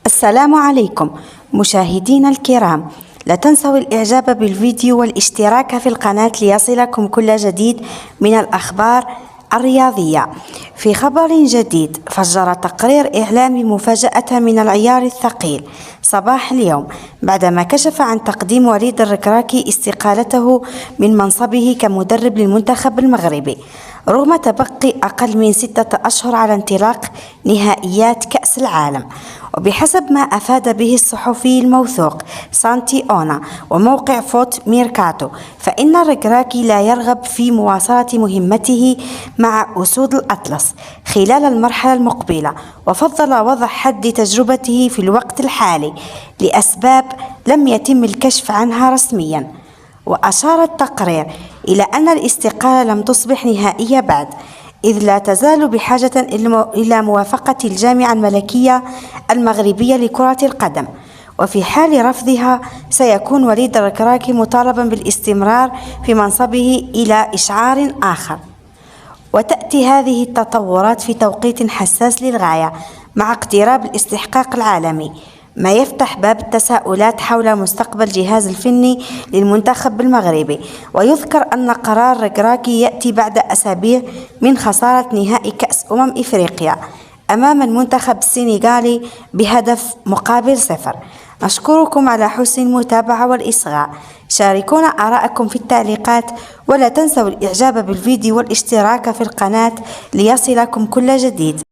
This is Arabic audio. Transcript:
السلام عليكم مشاهدينا الكرام، لا تنسوا الإعجاب بالفيديو والاشتراك في القناة ليصلكم كل جديد من الأخبار الرياضية. في خبر جديد، فجر تقرير إعلامي مفاجأة من العيار الثقيل صباح اليوم بعدما كشف عن تقديم وليد الركراكي استقالته من منصبه كمدرب للمنتخب المغربي رغم تبقي أقل من 6 أشهر على انطلاق نهائيات كأس العالم. وبحسب ما أفاد به الصحفي الموثوق سانتي أونا وموقع فوت ميركاتو، فإن الركراكي لا يرغب في مواصلة مهمته مع أسود الأطلس خلال المرحلة المقبلة، وفضل وضع حد تجربته في الوقت الحالي لأسباب لم يتم الكشف عنها رسميا. وأشار التقرير إلى أن الاستقالة لم تصبح نهائية بعد، إذ لا تزال بحاجة إلى موافقة الجامعة الملكية المغربية لكرة القدم، وفي حال رفضها سيكون وليد الركراكي مطالبا بالاستمرار في منصبه إلى إشعار آخر. وتأتي هذه التطورات في توقيت حساس للغاية مع اقتراب الاستحقاق العالمي، ما يفتح باب التساؤلات حول مستقبل الجهاز الفني للمنتخب المغربي. ويذكر أن قرار ركراكي يأتي بعد أسابيع من خسارة نهائي كأس إفريقيا أمام المنتخب السنغالي بهدف مقابل 0. نشكركم على حسن المتابعة والإصغاء. شاركونا آراءكم في التعليقات، ولا تنسوا الإعجاب بالفيديو والاشتراك في القناة ليصلكم كل جديد.